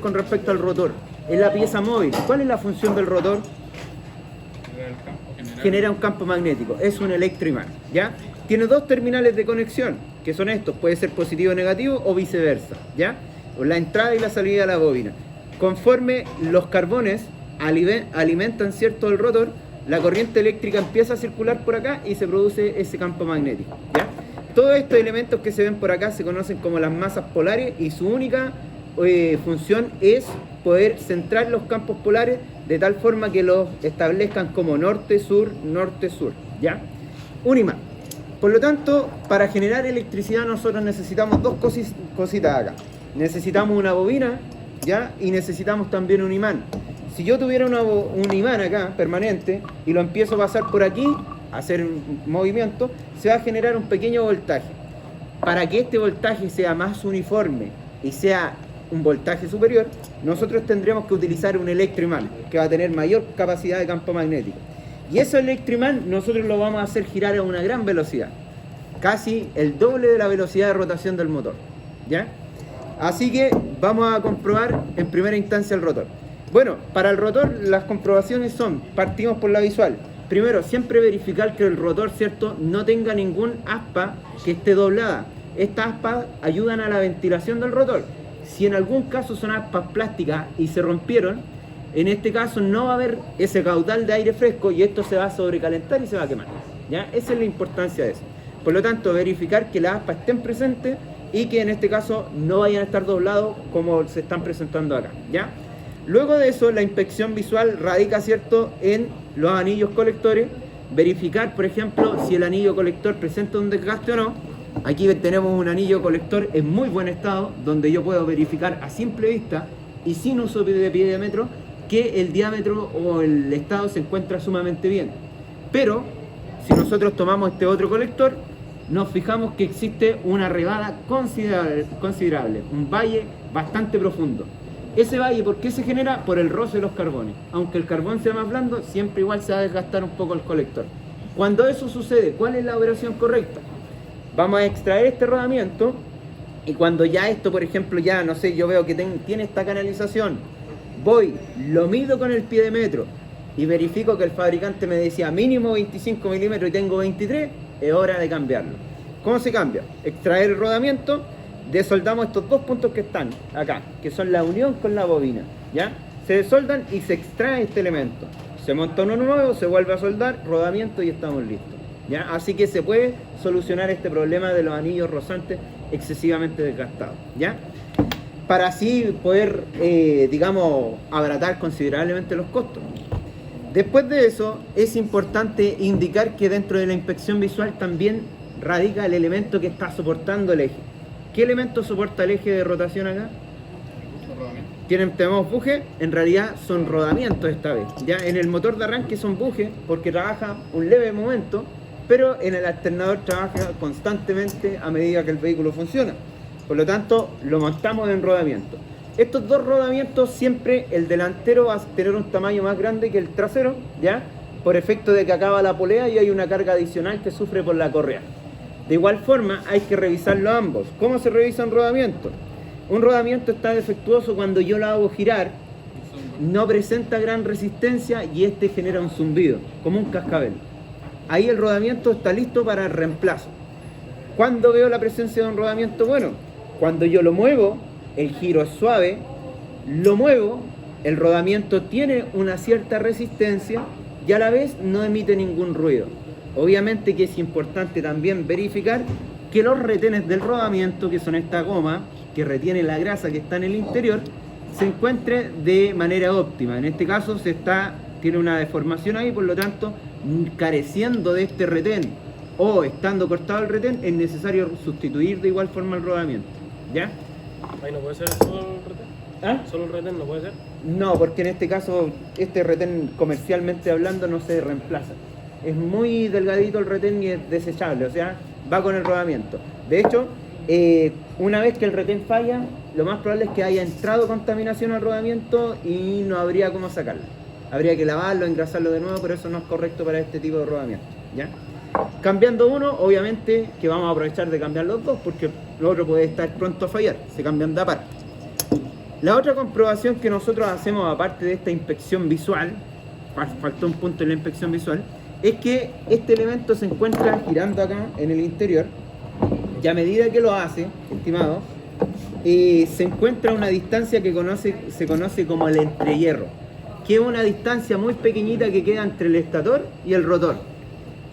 con respecto al rotor. Es la pieza móvil. ¿Cuál es la función del rotor? Genera un campo magnético. Es un electroimán, ¿ya? Tiene dos terminales de conexión, que son estos. Puede ser positivo o negativo o viceversa, ¿ya? O la entrada y la salida de la bobina. Conforme los carbones alimentan, ¿cierto?, el rotor, la corriente eléctrica empieza a circular por acá y se produce ese campo magnético, ¿ya? Todos estos elementos que se ven por acá se conocen como las masas polares y su única función es poder centrar los campos polares de tal forma que los establezcan como norte-sur, norte-sur, ¿ya? Un imán. Por lo tanto, para generar electricidad nosotros necesitamos dos cositas acá. Necesitamos una bobina, ¿ya? Y necesitamos también un imán. Si yo tuviera un imán acá, permanente, y lo empiezo a pasar por aquí, a hacer un movimiento, se va a generar un pequeño voltaje. Para que este voltaje sea más uniforme y sea un voltaje superior, nosotros tendremos que utilizar un electroimán, que va a tener mayor capacidad de campo magnético. Y ese electroimán nosotros lo vamos a hacer girar a una gran velocidad, casi el doble de la velocidad de rotación del motor, ¿ya? Así que vamos a comprobar en primera instancia el rotor. Bueno, para el rotor las comprobaciones son, partimos por la visual. Primero, siempre verificar que el rotor, ¿cierto?, no tenga ningún aspa que esté doblada. Estas aspas ayudan a la ventilación del rotor. Si en algún caso son aspas plásticas y se rompieron, en este caso no va a haber ese caudal de aire fresco y esto se va a sobrecalentar y se va a quemar, ¿ya? Esa es la importancia de eso. Por lo tanto, verificar que las aspas estén presentes y que en este caso no vayan a estar doblados como se están presentando acá, ¿ya? Luego de eso, la inspección visual radica, ¿cierto?, en los anillos colectores. Verificar, por ejemplo, si el anillo colector presenta un desgaste o no. Aquí tenemos un anillo colector en muy buen estado, donde yo puedo verificar a simple vista y sin uso de piedímetro que el diámetro o el estado se encuentra sumamente bien. Pero, si nosotros tomamos este otro colector, nos fijamos que existe una rebada considerable, un valle bastante profundo. Ese valle, ¿por qué se genera? Por el roce de los carbones. Aunque el carbón sea más blando, siempre igual se va a desgastar un poco el colector. Cuando eso sucede, ¿cuál es la operación correcta? Vamos a extraer este rodamiento y cuando ya esto, por ejemplo, ya, no sé, yo veo que tiene esta canalización, voy, lo mido con el pie de metro y verifico que el fabricante me decía mínimo 25 milímetros y tengo 23, es hora de cambiarlo. ¿Cómo se cambia? Extraer el rodamiento, desoldamos estos dos puntos que están acá, que son la unión con la bobina, ¿ya? Se desoldan y se extrae este elemento. Se monta uno nuevo, se vuelve a soldar, rodamiento y estamos listos, ¿ya? Así que se puede solucionar este problema de los anillos rozantes excesivamente desgastados, ¿ya? Para así poder, digamos, abaratar considerablemente los costos. Después de eso, es importante indicar que dentro de la inspección visual también radica el elemento que está soportando el eje. ¿Qué elemento soporta el eje de rotación acá? Tenemos buje, en realidad son rodamientos esta vez. Ya en el motor de arranque son buje porque trabaja un leve momento, pero en el alternador trabaja constantemente a medida que el vehículo funciona. Por lo tanto, lo montamos en rodamiento. Estos dos rodamientos siempre el delantero va a tener un tamaño más grande que el trasero, ¿ya? Por efecto de que acaba la polea y hay una carga adicional que sufre por la correa. De igual forma, hay que revisarlo ambos. ¿Cómo se revisa un rodamiento? Un rodamiento está defectuoso cuando yo lo hago girar, no presenta gran resistencia y este genera un zumbido, como un cascabel. Ahí el rodamiento está listo para el reemplazo. ¿Cuándo veo la presencia de un rodamiento bueno? Cuando yo lo muevo, el giro es suave, lo muevo, el rodamiento tiene una cierta resistencia y a la vez no emite ningún ruido. Obviamente que es importante también verificar que los retenes del rodamiento, que son esta goma que retiene la grasa que está en el interior, se encuentre de manera óptima. En este caso tiene una deformación ahí, por lo tanto, careciendo de este retén o estando cortado el retén, es necesario sustituir de igual forma el rodamiento, ¿ya? Ahí no puede ser solo el retén. ¿Ah? ¿Solo el retén no puede ser? No, porque en este caso este retén comercialmente hablando no se reemplaza. Es muy delgadito el retén y es desechable, o sea, va con el rodamiento. De hecho, una vez que el retén falla, lo más probable es que haya entrado contaminación al rodamiento y no habría cómo sacarlo. Habría que lavarlo, engrasarlo de nuevo, pero eso no es correcto para este tipo de rodamiento, ¿ya? Cambiando uno, obviamente que vamos a aprovechar de cambiar los dos, porque el otro puede estar pronto a fallar, se cambian de aparte. La otra comprobación que nosotros hacemos, aparte de esta inspección visual, faltó un punto en la inspección visual, es que este elemento se encuentra girando acá en el interior, y a medida que lo hace, estimado, se encuentra a una distancia que se conoce como el entrehierro, que es una distancia muy pequeñita que queda entre el estator y el rotor.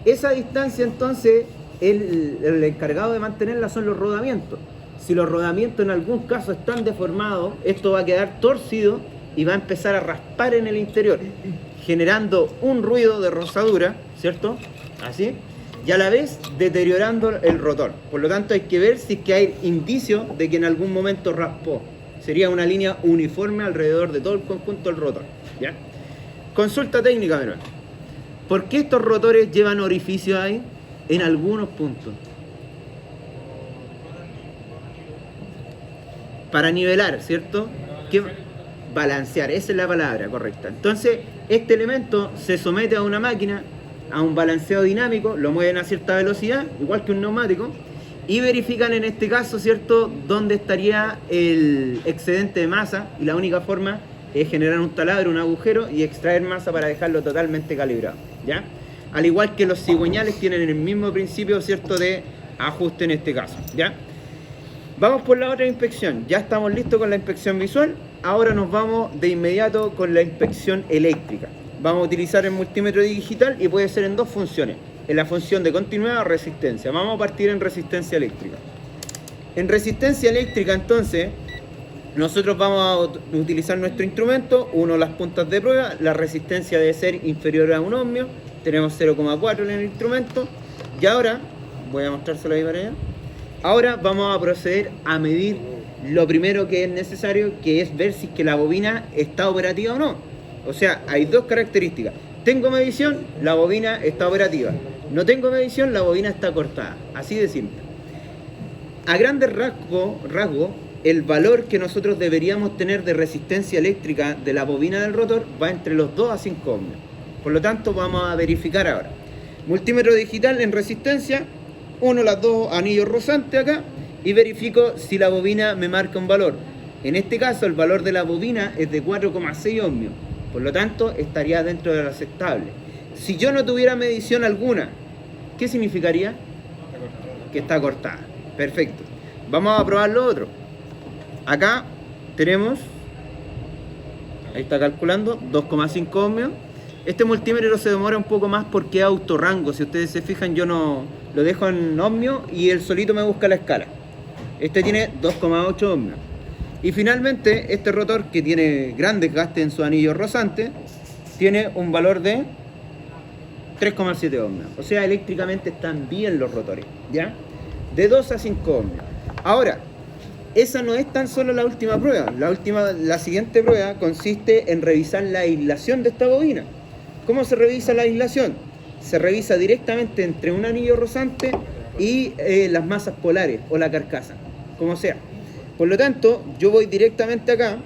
Esa distancia, entonces, el encargado de mantenerla son los rodamientos. Si los rodamientos en algún caso están deformados, esto va a quedar torcido y va a empezar a raspar en el interior, generando un ruido de rozadura, ¿cierto? Así, y a la vez deteriorando el rotor. Por lo tanto, hay que ver si es que hay indicios de que en algún momento raspó. Sería una línea uniforme alrededor de todo el conjunto del rotor, ¿ya? Consulta técnica, menor. ¿Por qué estos rotores llevan orificios ahí? En algunos puntos. Para nivelar, ¿cierto? ¿Qué? Balancear, esa es la palabra correcta. Entonces, este elemento se somete a una máquina, a un balanceo dinámico, lo mueven a cierta velocidad, igual que un neumático, y verifican en este caso, ¿cierto?, dónde estaría el excedente de masa, y la única forma es generar un taladro, un agujero, y extraer masa para dejarlo totalmente calibrado, ¿ya? Al igual que los cigüeñales tienen el mismo principio, ¿cierto?, de ajuste en este caso, ¿ya? Vamos por la otra inspección. Ya estamos listos con la inspección visual. Ahora nos vamos de inmediato con la inspección eléctrica. Vamos a utilizar el multímetro digital y puede ser en dos funciones. En la función de continuidad o resistencia. Vamos a partir en resistencia eléctrica. En resistencia eléctrica, entonces, nosotros vamos a utilizar nuestro instrumento. Uno, las puntas de prueba. La resistencia debe ser inferior a 1 ohmio. Tenemos 0,4 en el instrumento. Y ahora, voy a mostrárselo ahí para allá. Ahora vamos a proceder a medir lo primero que es necesario, que es ver si es que la bobina está operativa o no. O sea, hay dos características. Tengo medición, la bobina está operativa. No tengo medición, la bobina está cortada. Así de simple. A grandes rasgos, el valor que nosotros deberíamos tener de resistencia eléctrica de la bobina del rotor va entre los 2 a 5 ohmios. Por lo tanto, vamos a verificar ahora. Multímetro digital en resistencia. Uno los dos anillos rozantes acá y verifico si la bobina me marca un valor. En este caso el valor de la bobina es de 4,6 ohmios, por lo tanto estaría dentro de lo aceptable. Si yo no tuviera medición alguna, ¿qué significaría? Que está cortada. Perfecto. Vamos a probar lo otro. Acá tenemos, ahí está calculando, 2,5 ohmios. Este multímetro se demora un poco más porque es autorrango. Si ustedes se fijan, yo no lo dejo en ohmio y él solito me busca la escala. Este tiene 2,8 ohmios. Y finalmente, este rotor, que tiene gran desgaste en su anillo rozante, tiene un valor de 3,7 ohmios. O sea, eléctricamente están bien los rotores, ¿ya? De 2 a 5 ohmios. Ahora, esa no es tan solo la última prueba. La siguiente prueba consiste en revisar la aislación de esta bobina. ¿Cómo se revisa la aislación? Se revisa directamente entre un anillo rozante y las masas polares o la carcasa, como sea. Por lo tanto, yo voy directamente acá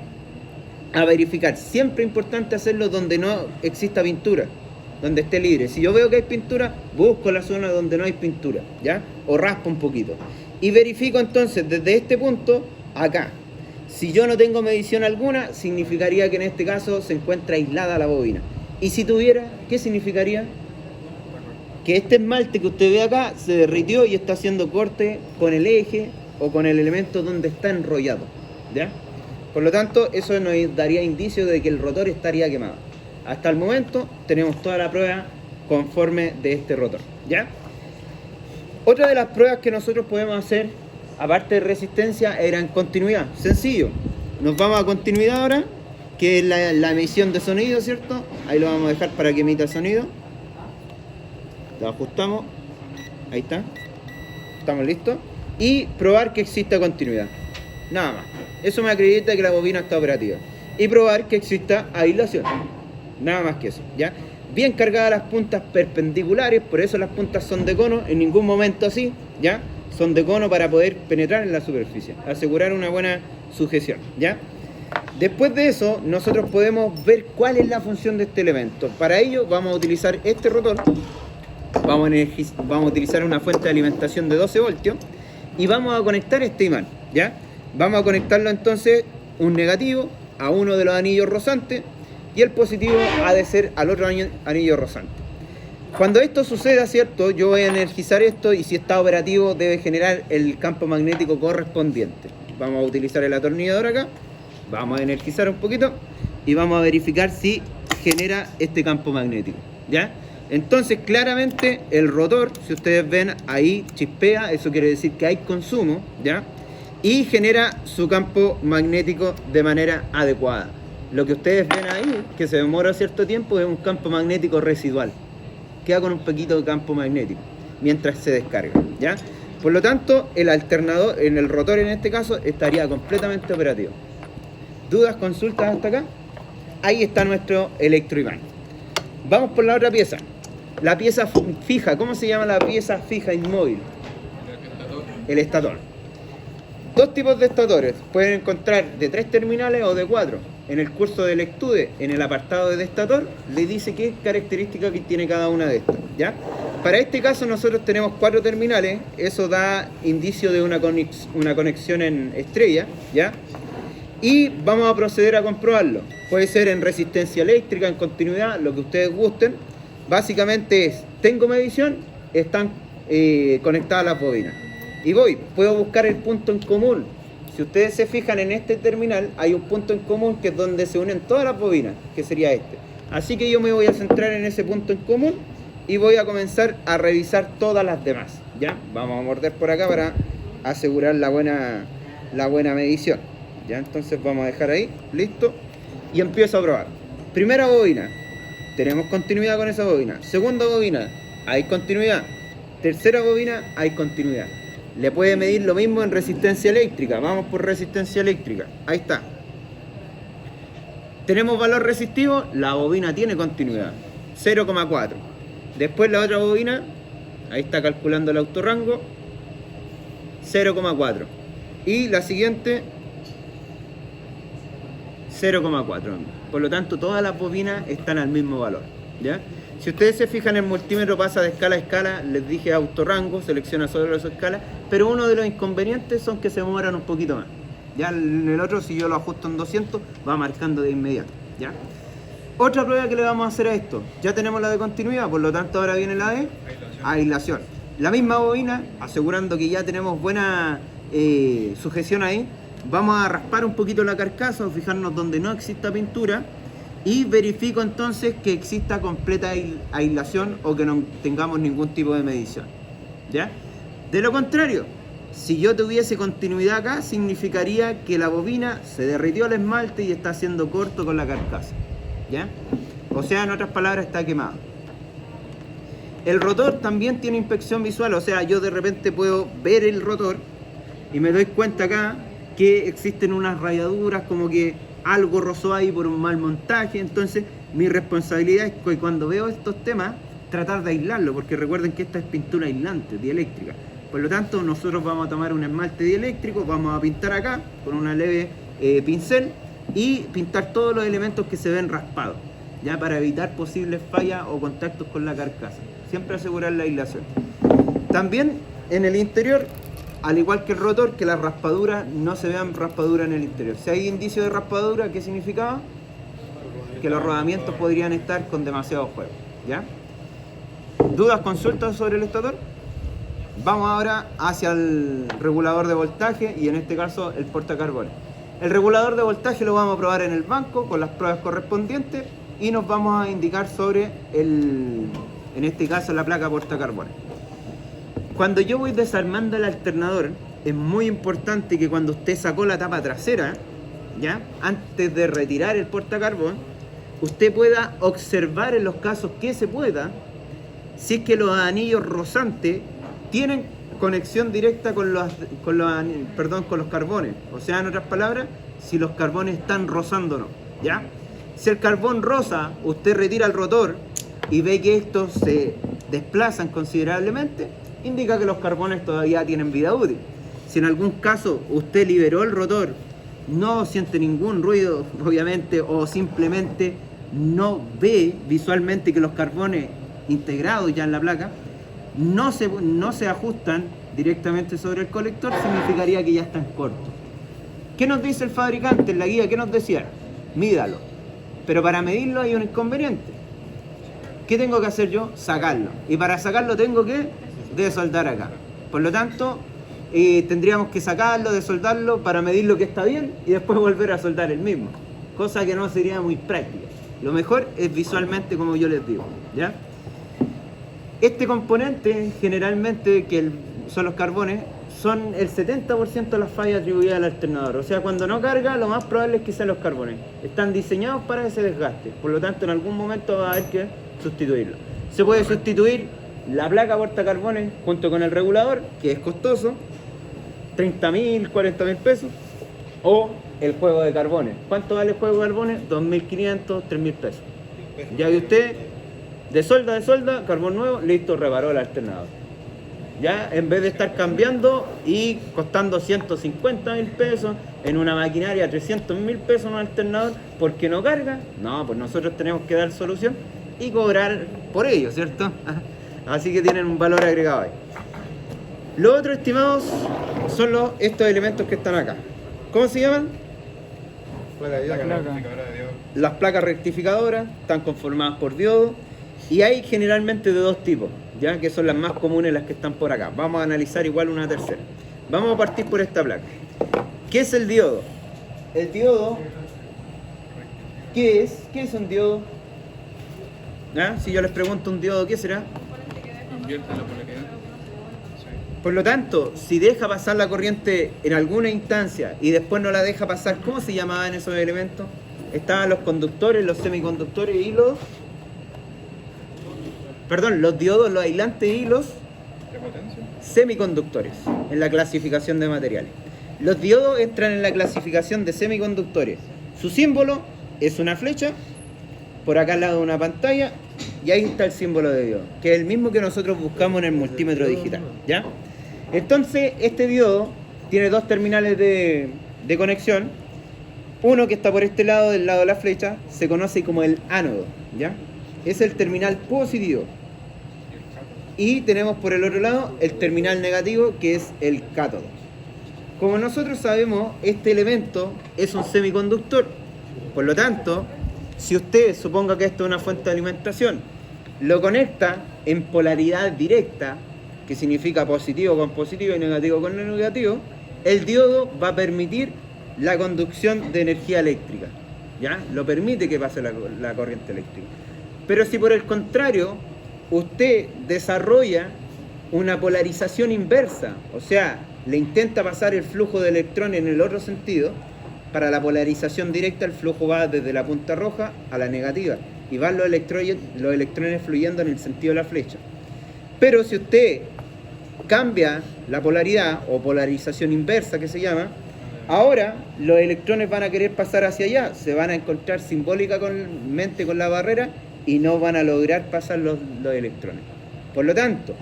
a verificar. Siempre es importante hacerlo donde no exista pintura, donde esté libre. Si yo veo que hay pintura, busco la zona donde no hay pintura, ¿ya? O raspo un poquito. Y verifico entonces desde este punto acá. Si yo no tengo medición alguna, significaría que en este caso se encuentra aislada la bobina. Y si tuviera, ¿qué significaría? Que este esmalte que usted ve acá se derritió y está haciendo corte con el eje o con el elemento donde está enrollado, ¿ya? Por lo tanto, eso nos daría indicio de que el rotor estaría quemado. Hasta el momento tenemos toda la prueba conforme de este rotor, ¿ya? Otra de las pruebas que nosotros podemos hacer, aparte de resistencia, era en continuidad. Sencillo. Nos vamos a continuidad ahora, que es la emisión de sonido, ¿cierto? Ahí lo vamos a dejar para que emita sonido. Lo ajustamos. Ahí está. Estamos listos. Y probar que exista continuidad. Nada más. Eso me acredita que la bobina está operativa. Y probar que exista aislación. Nada más que eso, ¿ya? Bien cargadas las puntas perpendiculares, por eso las puntas son de cono, en ningún momento así, ¿ya? Son de cono para poder penetrar en la superficie, asegurar una buena sujeción, ¿ya? Después de eso, nosotros podemos ver cuál es la función de este elemento. Para ello vamos a utilizar este rotor, vamos a utilizar una fuente de alimentación de 12 voltios y vamos a conectar este imán, ¿ya? Vamos a conectarlo entonces un negativo a uno de los anillos rozantes y el positivo ha de ser al otro anillo rozante. Cuando esto suceda, ¿cierto? Yo voy a energizar esto y si está operativo debe generar el campo magnético correspondiente. Vamos a utilizar el atornillador acá, vamos a energizar un poquito y vamos a verificar si genera este campo magnético, ¿ya? Entonces claramente el rotor, si ustedes ven ahí chispea, eso quiere decir que hay consumo, ¿ya? Y genera su campo magnético de manera adecuada. Lo que ustedes ven ahí, que se demora cierto tiempo, es un campo magnético residual. Queda con un poquito de campo magnético mientras se descarga, ¿ya? Por lo tanto, el alternador, en el rotor en este caso, estaría completamente operativo. ¿Dudas, consultas hasta acá? Ahí está nuestro electroimán. Vamos por la otra pieza. La pieza fija. ¿Cómo se llama la pieza fija inmóvil? El estator. Dos tipos de estatores. Pueden encontrar de 3 terminales o de 4. En el curso del Lectude, en el apartado de estator, le dice qué características que tiene cada una de estas, ¿ya? Para este caso nosotros tenemos 4 terminales. Eso da indicio de una conexión en estrella, ¿ya? Y vamos a proceder a comprobarlo. Puede ser en resistencia eléctrica, en continuidad, lo que ustedes gusten. Básicamente es, tengo medición, están conectadas las bobinas. Y puedo buscar el punto en común. Si ustedes se fijan en este terminal, hay un punto en común que es donde se unen todas las bobinas, que sería este. Así que yo me voy a centrar en ese punto en común y voy a comenzar a revisar todas las demás, ¿ya? Vamos a morder por acá para asegurar la buena medición, ¿ya? Entonces vamos a dejar ahí, listo, y empiezo a probar. Primera bobina, tenemos continuidad con esa bobina. Segunda bobina, hay continuidad. Tercera bobina, hay continuidad. Le puede medir lo mismo en resistencia eléctrica. Vamos por resistencia eléctrica. Ahí está. Tenemos valor resistivo. La bobina tiene continuidad. 0,4. Después la otra bobina. Ahí está calculando el autorrango. 0,4. Y la siguiente. 0,4. Por lo tanto, todas las bobinas están al mismo valor, ¿ya? Si ustedes se fijan, el multímetro pasa de escala a escala. Les dije autorrango, selecciona sobre su escala. Pero uno de los inconvenientes son que se demoran un poquito más. Ya en el otro, si yo lo ajusto en 200, va marcando de inmediato, ¿ya? Otra prueba que le vamos a hacer a esto. Ya tenemos la de continuidad, por lo tanto ahora viene la de aislación. La misma bobina, asegurando que ya tenemos buena sujeción ahí. Vamos a raspar un poquito la carcasa o fijarnos donde no exista pintura. Y verifico entonces que exista completa aislación o que no tengamos ningún tipo de medición, ¿ya? De lo contrario, si yo tuviese continuidad acá, significaría que la bobina se derritió el esmalte y está haciendo corto con la carcasa, ¿ya? O sea, en otras palabras, está quemado. El rotor también tiene inspección visual, o sea, yo de repente puedo ver el rotor y me doy cuenta acá que existen unas rayaduras, como que algo rozó ahí por un mal montaje. Entonces mi responsabilidad es que cuando veo estos temas tratar de aislarlo, porque recuerden que esta es pintura aislante, dieléctrica. Por lo tanto, nosotros vamos a tomar un esmalte dieléctrico, vamos a pintar acá con una leve pincel y pintar todos los elementos que se ven raspados, ya, para evitar posibles fallas o contactos con la carcasa. Siempre asegurar la aislación. También en el interior, al igual que el rotor, que las raspaduras no se vean raspaduras en el interior. Si hay indicio de raspadura, ¿qué significaba? Que los rodamientos podrían estar con demasiado juego, ¿ya? ¿Dudas, consultas sobre el estator? Vamos ahora hacia el regulador de voltaje y en este caso el portacarbones. El regulador de voltaje lo vamos a probar en el banco con las pruebas correspondientes y nos vamos a indicar sobre en este caso la placa portacarbones. Cuando yo voy desarmando el alternador, es muy importante que cuando usted sacó la tapa trasera, ¿ya?, antes de retirar el portacarbón, usted pueda observar en los casos que se pueda si es que los anillos rozantes tienen conexión directa con los carbones. O sea, en otras palabras, si los carbones están rozando o no, ¿ya? Si el carbón roza, usted retira el rotor y ve que estos se desplazan considerablemente, indica que los carbones todavía tienen vida útil. Si en algún caso usted liberó el rotor, no siente ningún ruido, obviamente, o simplemente no ve visualmente que los carbones integrados ya en la placa no se ajustan directamente sobre el colector, significaría que ya están cortos. ¿Qué nos dice el fabricante en la guía? ¿Qué nos decía? Mídalo. Pero para medirlo hay un inconveniente. ¿Qué tengo que hacer yo? Sacarlo. Y para sacarlo tengo que desoldar acá. Por lo tanto, tendríamos que sacarlo, desoldarlo para medir lo que está bien y después volver a soldar el mismo. Cosa que no sería muy práctica. Lo mejor es visualmente, como yo les digo, ¿ya? Este componente, generalmente, son los carbones, son el 70% de las fallas atribuidas al alternador. O sea, cuando no carga, lo más probable es que sean los carbones. Están diseñados para ese desgaste. Por lo tanto, en algún momento va a haber que sustituirlo. Se puede sustituir la placa portacarbones junto con el regulador, que es costoso, 30.000, 40.000 pesos, o el juego de carbones. ¿Cuánto vale el juego de carbones? 2.500, 3.000 pesos. Ya que usted de solda, carbón nuevo, listo, reparó el alternador. Ya, en vez de estar cambiando y costando 150.000 pesos en una maquinaria, 300.000 pesos en un alternador, porque no carga, no, pues nosotros tenemos que dar solución y cobrar por ello, ¿cierto? Así que tienen un valor agregado ahí. Los otros, estimados, son estos elementos que están acá. ¿Cómo se llaman? Las placas rectificadoras están conformadas por diodos y hay generalmente de dos tipos, ya que son las más comunes, las que están por acá. Vamos a analizar igual una tercera. Vamos a partir por esta placa. ¿Qué es el diodo? El diodo, ¿qué es? ¿Qué es un diodo? ¿Ah? Si yo les pregunto un diodo, ¿qué será? Invierte la polaridad. Por lo tanto, si deja pasar la corriente en alguna instancia y después no la deja pasar, ¿cómo se llamaban esos elementos? Estaban los conductores, los semiconductores y los... Perdón, los diodos, los aislantes y los ¿De potencia? semiconductores en la clasificación de materiales. Los diodos entran en la clasificación de semiconductores. Su símbolo es una flecha, por acá al lado de una pantalla, y ahí está el símbolo de diodo, que es el mismo que nosotros buscamos en el multímetro digital, ¿ya? Entonces, este diodo tiene dos terminales de conexión. Uno que está por este lado, del lado de la flecha, se conoce como el ánodo, ¿ya? Es el terminal positivo. Y tenemos por el otro lado el terminal negativo, que es el cátodo. Como nosotros sabemos, este elemento es un semiconductor. Por lo tanto, si usted suponga que esto es una fuente de alimentación, lo conecta en polaridad directa, que significa positivo con positivo y negativo con negativo, el diodo va a permitir la conducción de energía eléctrica, ¿ya? Lo permite que pase la corriente eléctrica. Pero si por el contrario usted desarrolla una polarización inversa, o sea, le intenta pasar el flujo de electrones en el otro sentido, para la polarización directa el flujo va desde la punta roja a la negativa y van los electrones fluyendo en el sentido de la flecha. Pero si usted cambia la polaridad o polarización inversa que se llama, ahora los electrones van a querer pasar hacia allá, se van a encontrar simbólicamente con la barrera y no van a lograr pasar los electrones. Por lo tanto,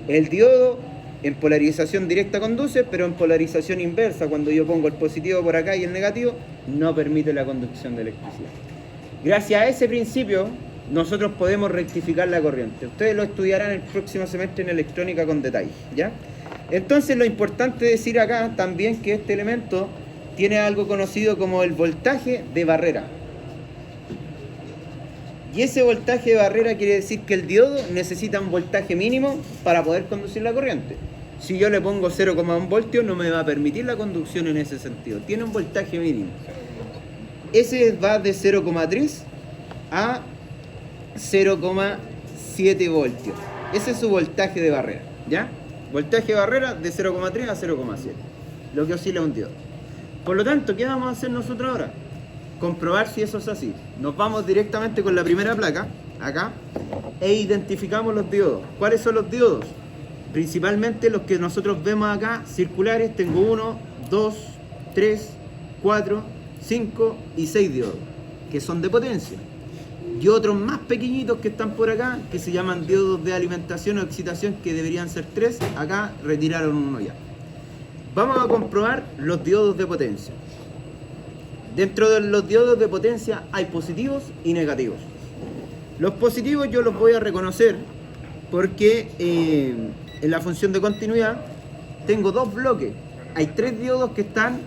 el diodo en polarización directa conduce, pero en polarización inversa, cuando yo pongo el positivo por acá y el negativo, no permite la conducción de electricidad. Gracias a ese principio, nosotros podemos rectificar la corriente. Ustedes lo estudiarán el próximo semestre en electrónica con detalle, ¿ya? Entonces, lo importante decir acá también que este elemento tiene algo conocido como el voltaje de barrera. Y ese voltaje de barrera quiere decir que el diodo necesita un voltaje mínimo para poder conducir la corriente. Si yo le pongo 0,1 voltios no me va a permitir la conducción en ese sentido. Tiene un voltaje mínimo. Ese va de 0,3 a 0,7 voltios. Ese es su voltaje de barrera, ¿ya? Voltaje de barrera de 0,3 a 0,7. Lo que oscila un diodo. Por lo tanto, ¿qué vamos a hacer nosotros ahora? Comprobar si eso es así. Nos vamos directamente con la primera placa, acá, e identificamos los diodos. ¿Cuáles son los diodos? Principalmente los que nosotros vemos acá, circulares. Tengo 1, 2, 3, 4, 5 y 6 diodos, que son de potencia. Y otros más pequeñitos que están por acá, que se llaman diodos de alimentación o excitación, que deberían ser 3. Acá retiraron uno ya. Vamos a comprobar los diodos de potencia. Dentro de los diodos de potencia hay positivos y negativos. Los positivos yo los voy a reconocer porque en la función de continuidad tengo dos bloques. Hay 3 diodos que están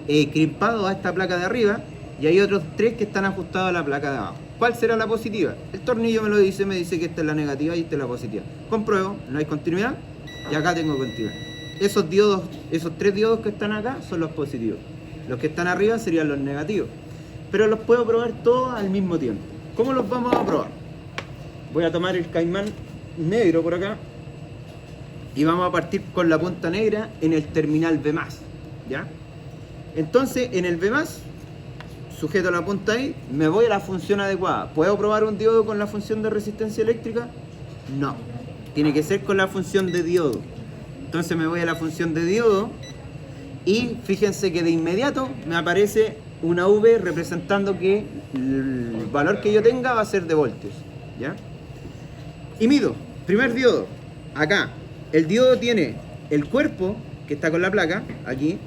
crimpados a esta placa de arriba y hay otros 3 que están ajustados a la placa de abajo. ¿Cuál será la positiva? El tornillo me dice que esta es la negativa y esta es la positiva. Compruebo, no hay continuidad y acá tengo continuidad. Esos diodos, esos 3 diodos que están acá son los positivos. Los que están arriba serían los negativos. Pero los puedo probar todos al mismo tiempo. ¿Cómo los vamos a probar? Voy a tomar el caimán negro por acá y vamos a partir con la punta negra en el terminal B+, ¿ya? Entonces en el B+, sujeto la punta ahí, me voy a la función adecuada. ¿Puedo probar un diodo con la función de resistencia eléctrica? No, tiene que ser con la función de diodo. Entonces me voy a la función de diodo y fíjense que de inmediato me aparece una V representando que el valor que yo tenga va a ser de voltios, ¿ya? Y mido, primer diodo, acá. El diodo tiene el cuerpo, que está con la placa, aquí,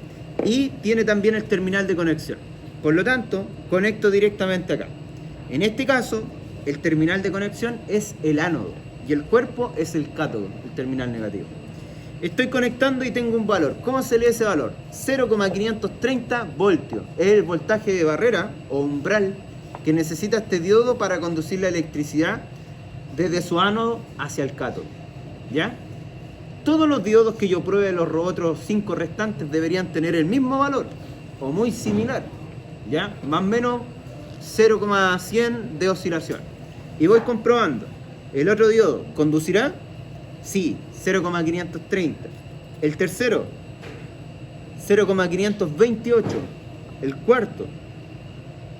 y tiene también el terminal de conexión. Por lo tanto, conecto directamente acá. En este caso, el terminal de conexión es el ánodo y el cuerpo es el cátodo, el terminal negativo. Estoy conectando y tengo un valor. ¿Cómo se lee ese valor? 0,530 voltios. Es el voltaje de barrera o umbral que necesita este diodo para conducir la electricidad desde su ánodo hacia el cátodo, ¿ya? Todos los diodos que yo pruebe, los otros 5 restantes, deberían tener el mismo valor o muy similar, ¿ya? Más o menos 0,100 de oscilación. Y voy comprobando. ¿El otro diodo conducirá? Sí, 0,530. El tercero, 0,528. El cuarto,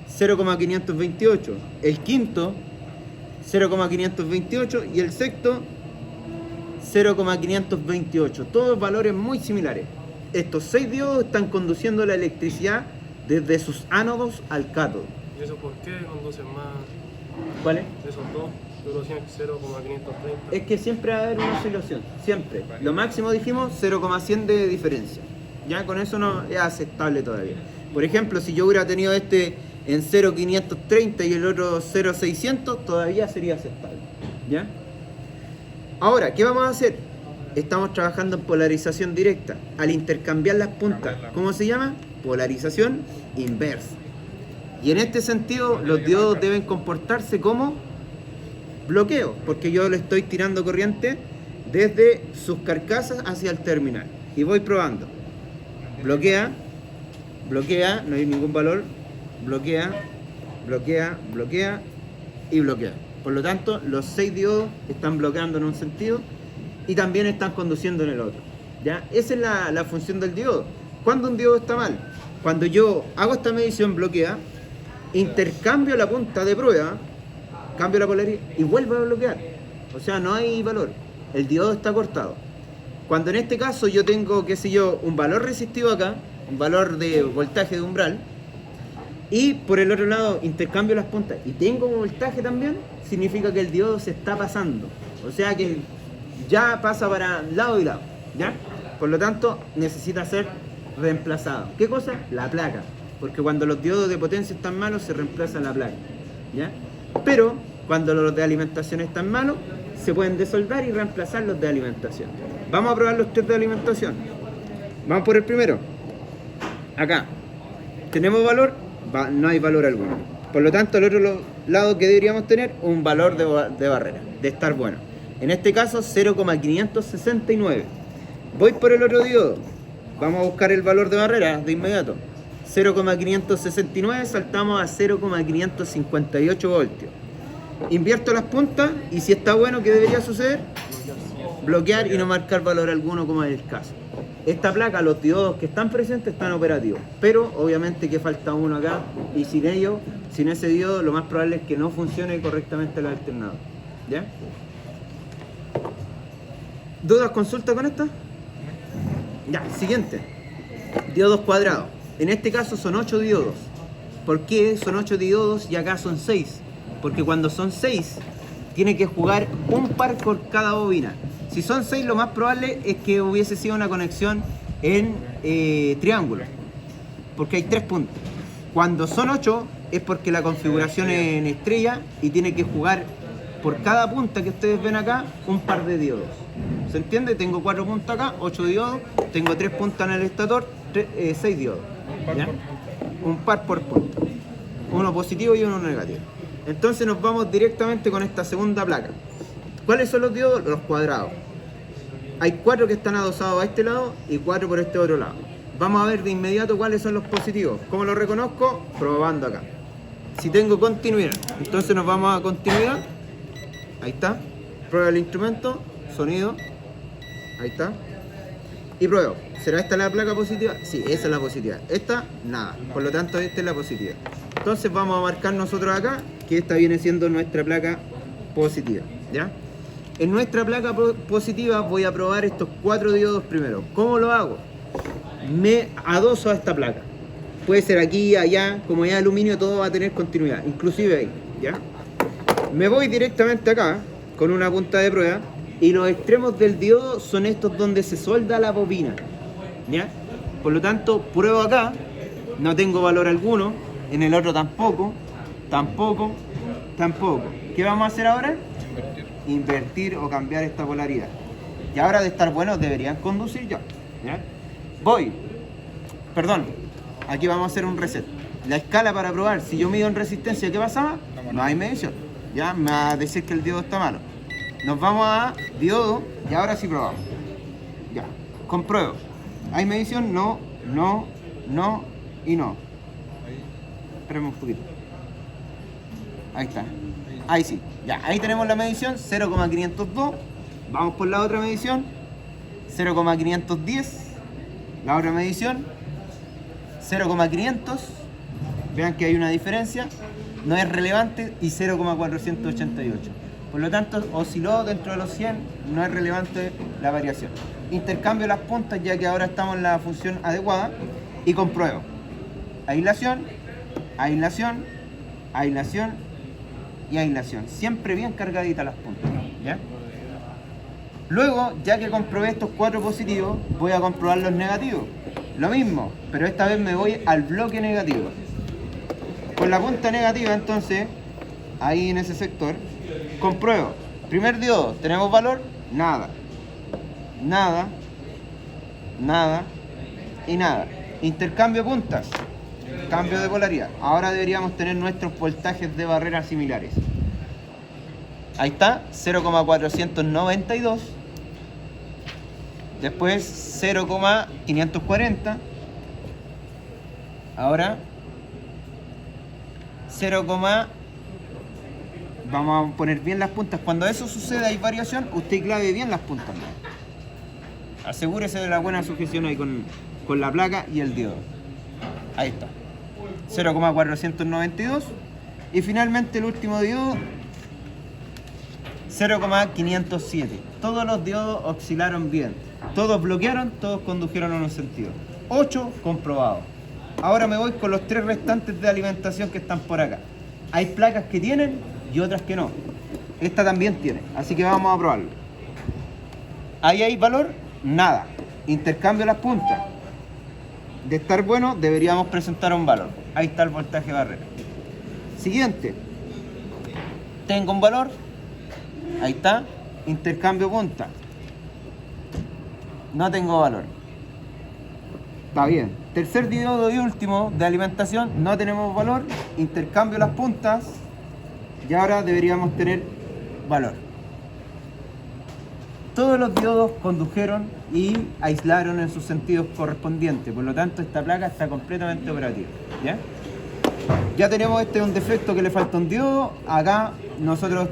0,528. El quinto, 0,528. Y el sexto, 0,528. Todos valores muy similares. Estos 6 diodos están conduciendo la electricidad desde sus ánodos al cátodo. ¿Y eso por qué conducen más? ¿Cuáles? Esos dos, tú lo tienes 0,530. Es que siempre va a haber una oscilación, siempre. Lo máximo dijimos 0,100 de diferencia. Ya con eso no es aceptable todavía. Por ejemplo, si yo hubiera tenido este en 0,530 y el otro 0,600, todavía sería aceptable. ¿Ya? Ahora, ¿qué vamos a hacer? Estamos trabajando en polarización directa. Al intercambiar las puntas, ¿cómo se llama? Polarización inversa. Y en este sentido, los diodos deben comportarse como bloqueo, porque yo le estoy tirando corriente desde sus carcasas hacia el terminal. Y voy probando. Bloquea, bloquea, no hay ningún valor. Bloquea, bloquea, bloquea y bloquea. Por lo tanto, los 6 diodos están bloqueando en un sentido y también están conduciendo en el otro. ¿Ya? Esa es la función del diodo. ¿Cuándo un diodo está mal? Cuando yo hago esta medición bloquea, intercambio la punta de prueba, cambio la polaridad y vuelvo a bloquear. O sea, no hay valor. El diodo está cortado. Cuando en este caso yo tengo, qué sé yo, un valor resistivo acá, un valor de voltaje de umbral, y por el otro lado intercambio las puntas y tengo un voltaje también, significa que el diodo se está pasando. O sea que ya pasa para lado y lado, ¿ya? Por lo tanto, necesita ser reemplazado. ¿Qué cosa? La placa. Porque cuando los diodos de potencia están malos, se reemplaza la placa, ¿ya? Pero cuando los de alimentación están malos, se pueden desoldar y reemplazar los de alimentación. Vamos a probar los 3 de alimentación. Vamos por el primero. Acá. ¿Tenemos valor? No hay valor alguno. Por lo tanto, al otro lado que deberíamos tener un valor de barrera, de estar bueno. En este caso, 0,569. Voy por el otro diodo. Vamos a buscar el valor de barrera de inmediato. 0,569, saltamos a 0,558 voltios. Invierto las puntas y si está bueno, ¿qué debería suceder? Bloquear y no marcar valor alguno, como es el caso. Esta placa, los diodos que están presentes están operativos, pero obviamente que falta uno acá y sin ello, sin ese diodo, lo más probable es que no funcione correctamente el alternador. ¿Ya? ¿Dudas, consulta con esta? Ya, siguiente. Diodos cuadrados. En este caso son 8 diodos. ¿Por qué son 8 diodos y acá son 6? Porque cuando son 6, tiene que jugar un par por cada bobina. Si son 6, lo más probable es que hubiese sido una conexión en triángulo, porque hay 3 puntos. Cuando son 8, es porque la configuración es en estrella y tiene que jugar por cada punta que ustedes ven acá un par de diodos. ¿Se entiende? Tengo 4 puntos acá, 8 diodos, tengo 3 puntas en el estator, 6 diodos. Par ¿ya? por punto. Un par por punto. Uno positivo y uno negativo. Entonces nos vamos directamente con esta segunda placa. ¿Cuáles son los diodos? Los cuadrados. Hay 4 que están adosados a este lado y 4 por este otro lado. Vamos a ver de inmediato cuáles son los positivos. ¿Cómo lo reconozco? Probando acá. Si tengo continuidad, entonces nos vamos a continuidad. Ahí está. Prueba el instrumento, sonido. Ahí está. Y pruebo. ¿Será esta la placa positiva? Sí, esa es la positiva. Esta, nada. Por lo tanto, esta es la positiva. Entonces vamos a marcar nosotros acá que esta viene siendo nuestra placa positiva. ¿Ya? En nuestra placa positiva voy a probar estos 4 diodos primero. ¿Cómo lo hago? Me adoso a esta placa. Puede ser aquí, allá, como ya aluminio, todo va a tener continuidad, inclusive ahí, ¿ya? Me voy directamente acá, con una punta de prueba, y los extremos del diodo son estos donde se solda la bobina, ¿ya? Por lo tanto, pruebo acá, no tengo valor alguno, en el otro tampoco, tampoco, tampoco. ¿Qué vamos a hacer ahora? Invertir o cambiar esta polaridad. Y ahora de estar buenos deberían conducir ya, ¿ya? Voy, perdón, aquí vamos a hacer un reset. La escala para probar, si yo mido en resistencia, ¿qué pasaba? No hay medición. Ya me va a decir que el diodo está malo. Nos vamos a diodo y ahora sí probamos. Ya, compruebo. ¿Hay medición? No, no, no y no. Espérame un poquito. Ahí está. Ahí sí. Ya, ahí tenemos la medición, 0,502. Vamos por la otra medición, 0,510. La otra medición, 0,500. Vean que hay una diferencia. No es relevante y 0,488. Por lo tanto, osciló dentro de los 100. No es relevante la variación. Intercambio las puntas ya que ahora estamos en la función adecuada. Y compruebo. Aislación, aislación, aislación y aislación. Siempre bien cargaditas las puntas. ¿Ya? Luego, ya que comprobé estos 4 positivos, voy a comprobar los negativos. Lo mismo, pero esta vez me voy al bloque negativo. Con la punta negativa, entonces, ahí en ese sector, compruebo. Primer diodo, ¿tenemos valor? Nada. Nada. Nada. Y nada. Intercambio puntas. Cambio de polaridad. Ahora deberíamos tener nuestros voltajes de barrera similares. Ahí está, 0,492. Después 0,540. Ahora 0, vamos a poner bien las puntas. Cuando eso suceda hay variación, usted clave bien las puntas, ¿no? Asegúrese de la buena sujeción ahí con la placa y el diodo. Ahí está. 0,492. Y finalmente el último diodo, 0,507. Todos los diodos oscilaron bien. Todos bloquearon, todos condujeron en un sentido. 8 comprobados. Ahora me voy con los 3 restantes de alimentación que están por acá. Hay placas que tienen y otras que no. Esta también tiene, así que vamos a probarlo. Ahí hay valor, nada. Intercambio las puntas. De estar bueno, deberíamos presentar un valor. Ahí está el voltaje barrera. Siguiente. Tengo un valor. Ahí está. Intercambio punta. No tengo valor. Está bien. Tercer diodo y último de alimentación. No tenemos valor. Intercambio las puntas. Y ahora deberíamos tener valor. Todos los diodos condujeron y aislaron en sus sentidos correspondientes. Por lo tanto, esta placa está completamente operativa. ¿Ya? Ya tenemos un defecto que le falta un diodo. Acá nosotros